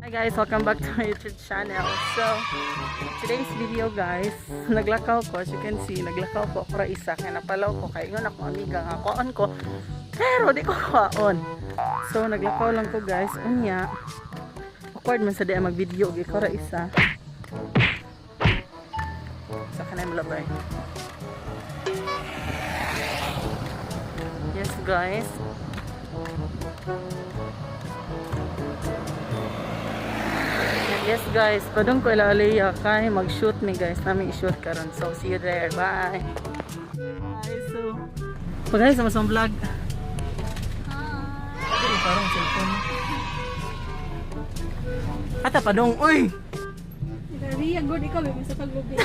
Hi guys, welcome back to my YouTube channel. So, today's video guys, naglakaw ko, as you can see, naglakaw ko para isa, kaya napalaw ko, kaya yun ako amiga nga kuon ko, pero di ko kuon. So, naglakaw lang ko guys, unya, awkward man sa di mag-video, gi ko ra isa. Sa kanay malabay. Yes guys. Yes guys, padung ko ilaliya kay mag-shoot mi guys, namin i-shoot karon. So see you there. Bye. Hi. So pagay sa masong vlog. Hi. Ano parang cellphone. Ata padung, uy. Dari ang god ikaw may sa paglubi.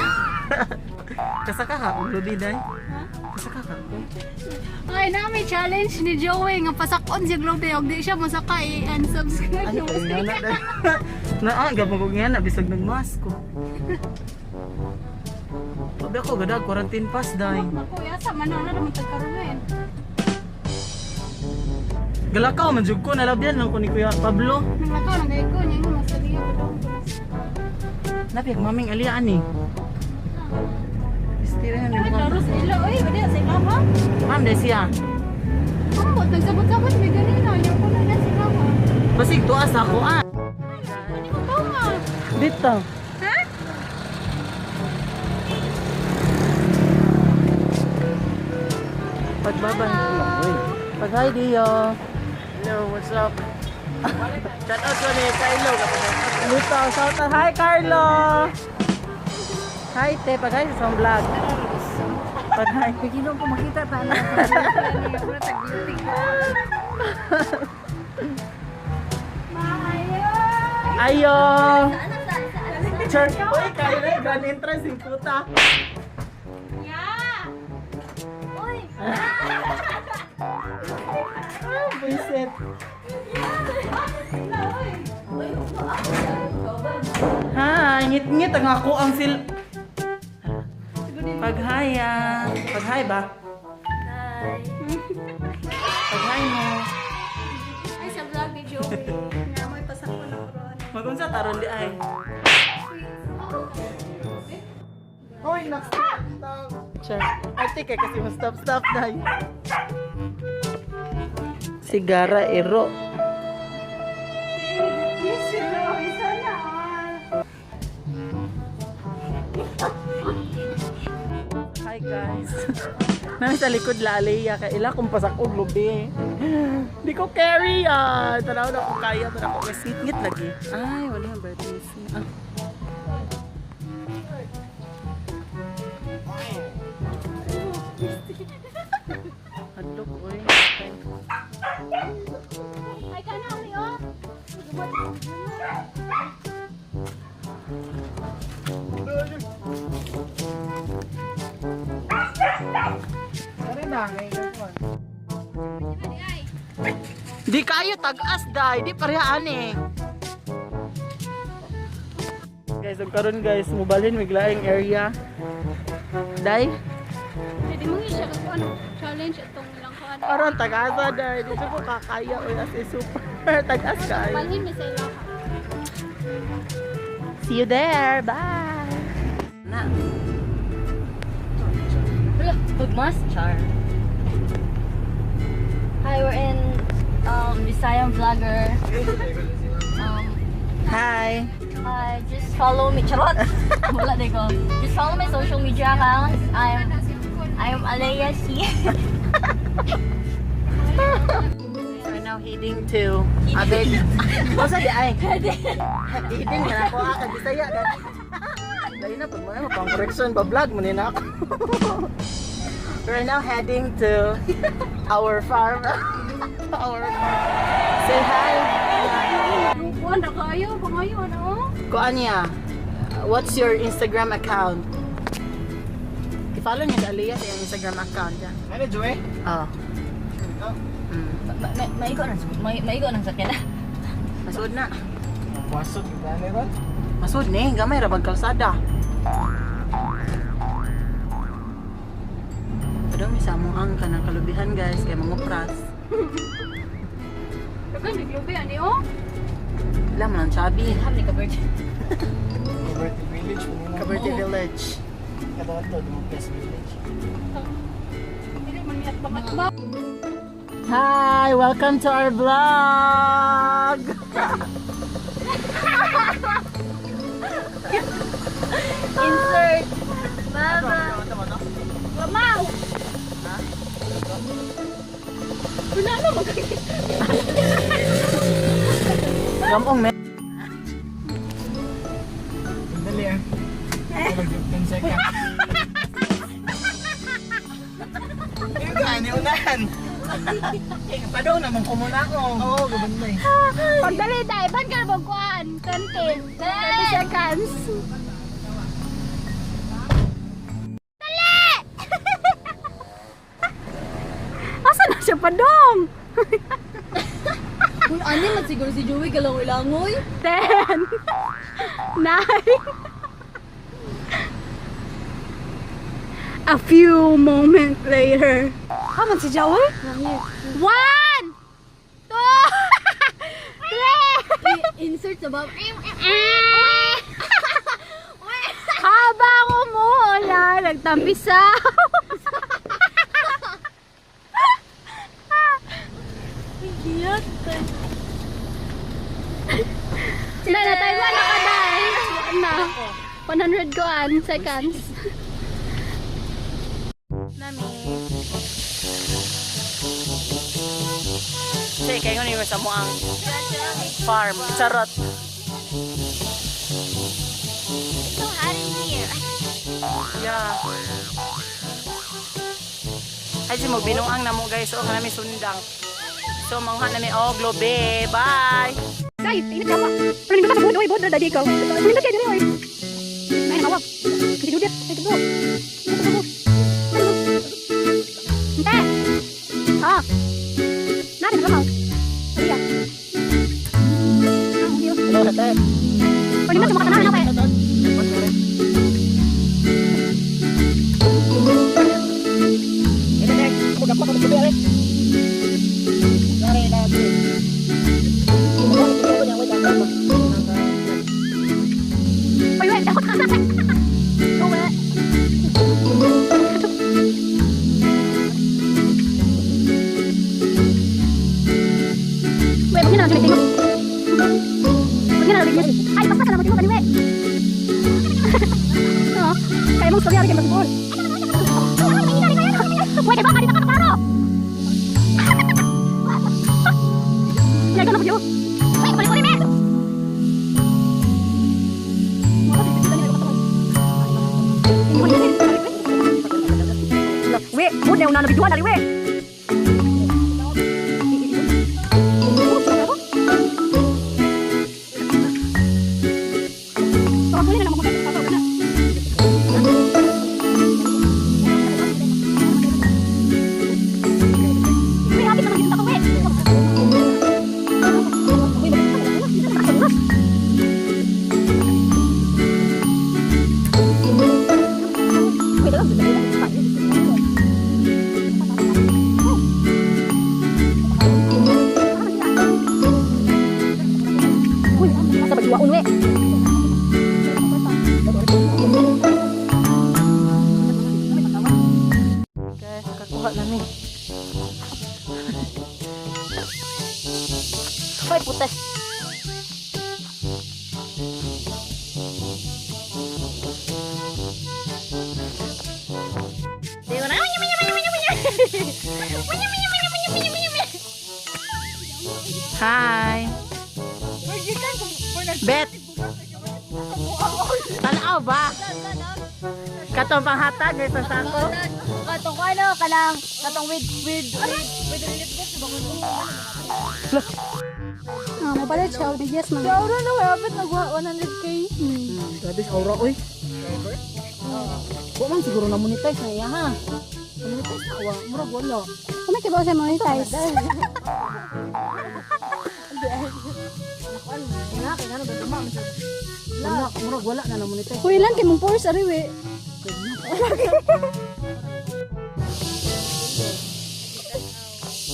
Kasaka ka og lubi day? Ha? Kasaka ka. Ay, na may challenge ni Joey nga pasakon si Globe og di siya masakay and subscribe Ano mo. ko nga na. Naagap mo ko nga na bisag nagmask ko. Sabi ako gadag quarantine pass day. Ako yasa man na naman tagkaroon. Galakaw man jud ko nalabyan lang ko ni Kuya Pablo. Nang ato nang gaiko niya nga masaliya pa daw. Napik maming alian ni. Istirahan Ay, ni laro sa ilo. Uy, badi sa kama. Ma'am dai siya. Ambot nagsabot-sabot may ganina niya ko na si kama. Basig tuas ako ah. Ano mo ba nga? Dito. Ha? Pagbaban. Pag hi Dio. Hello, what's up? Shout out ko ni Carlo. Dito, shout out. Hi Carlo. Hi te, pag hi sa vlog. Pag hi. Bigilong ko makita ta na. Niya ko tag-beauty. Ayo. Church. Uy, kayo na yung grand entrance yung puta. Yeah. Uy. Ah, buisit. Hi, ngit-ngit ang ako ang sil... Paghaya. Paghay ba? Hi. Paghay mo. Ay, sa vlog ni Joey. Nga may pasakon na koron. Magunsa taron di ay. Hoy, stop. Sure. Ate kay kasi mo stop dai. Sigara ero. Yes, Joey. Sana. Hi guys. Nasa likod laliya kay ila kung pasakog lubi. Di ko carry ah. Tanaw na ko kaya pero ako may singit lagi. Ay, wala yung birthday scene. Ah. Hadlok oy. Ay, kana ni oh. Di kayo tag-as dai, di parehaan eh. Guys, ang karon guys, mubalhin miglaing area. Dai, Pwede mo siya kung ano challenge itong ilang kuan. aron tag-asa dai, di ko kakaya oy as a super tag-as kay. Balhin mi sa ilang. See you there. Bye. Na. Wala, pagmas, char. Hi, we're in Visayan Vlogger. Hi. Hi, just follow me. Charot! Wala din ko. Just follow my social media accounts. I'm Alea C. We're now heading to Abeg. Basta di ay. Heading na ako ah, Bisaya dali. Dali na pag mo pang correction ba vlog mo ni na ako. We're now heading to our farm. Our farm. Say hi. Kuan na kayo, pangayo ano? Kuan niya. What's your Instagram account? I-follow niya sa Aliyah sa iyang Instagram account niya. Ano, Joey? Oh. Maigo ng sakyan. Masud na. Pasok, gani ba? Masud ni, gamay ra bag kalsada. Padong ni sa among kanang kalubihan guys kay mangupras. Dagan di globe ani oh. Wala man ang chubby. Ham ni Kabert. Cavite Village. Cavite Village. Kadawat to, Dumuglas Village. Hi! Welcome to our vlog! Insert. Mama. Mamaw. Wala na Gampong, men. Dali ah. Ako mag-10 seconds. Yung gani, unahan. Padaw naman ko muna ako. Oo, gaband na eh. Pagdali tayo, ba't ka na magkuhan? 20 seconds. Dali! Asa na siya padong? Kung ano man siguro si Joey galangoy-langoy. 10 9 A few moments later. Kaman si Joey? 1 2 3 Insert sa baba. Habang umuulan, nagtampisaw. Cute. Sila na tayo na nakadai. Na. 100 kuan seconds. Nami. Say, kayo ni sa mo ang farm. Charot. So hot in here. Yeah. Ay, si mo binuang na mo guys. O, kanami sundang. So, mangha na mi. Oh, globe. Bye! Say, init ka pa. Pero hindi ka sa buod. Uy, buod na dadi ikaw. Hindi ka dyan, oy. Ay, nakawag. Hindi dudit. Ay, tubo. Hindi. Ha? Natin na lang. Sige. Hello, Hate. Pwede mo sumakata na ako eh. Ito na, ako dapat ako sabi rin. Sorry, lagi. Uy, wait. Takot ka na. Uwe. Weh, mungkin nak tengok. Mungkin nak tengok. Ay, pasal nak tengok tadi weh. Oh, kayak mau story hari ke masuk. Weh, dia bakal ditangkap baru. Ya, kan aku jauh. Weh, balik balik weh. Weh, udah una lebih dua dari weh. Guys, nakakuha namin. Hoy, putas. Hi! Bet! Tanaw ba? Katong panghatag ito sa ako. Katong ano, katong with relief box bangon mo. Ah, mau balik siya. Yes, man. Sa oras na wapit nagwa 100k. Grabe sa aura, oy. Huwag man siguro na-monetize na iya, ha? Na-monetize na, wa. Murag wala. Kung may kibaw siya monetize. Wala, murag wala na na-monetize. Uy, lang kay mong force, ari we.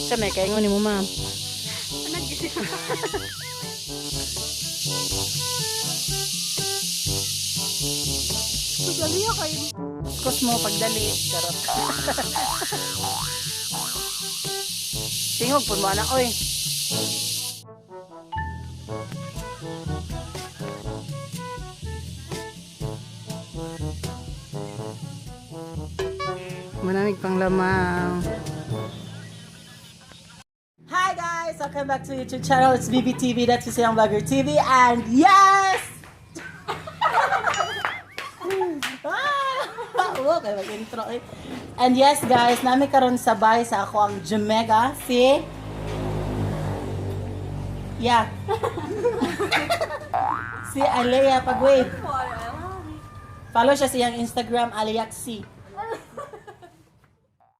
Siya may kaingon ni mo, ma'am. Lagi ako kayo. Kus mo pagdali. Charot. Tingog po mo na, oy. Manamig pang lamang. Hi guys! Welcome back to YouTube channel. It's BBTV. That's Sisayang Vlogger TV. And yes! Okay, mag-intro eh. And yes guys, nami karon sabay sa ako ang Jamega, si si Alea Pagwave. Follow siya sa iyang Instagram, Aliaxi.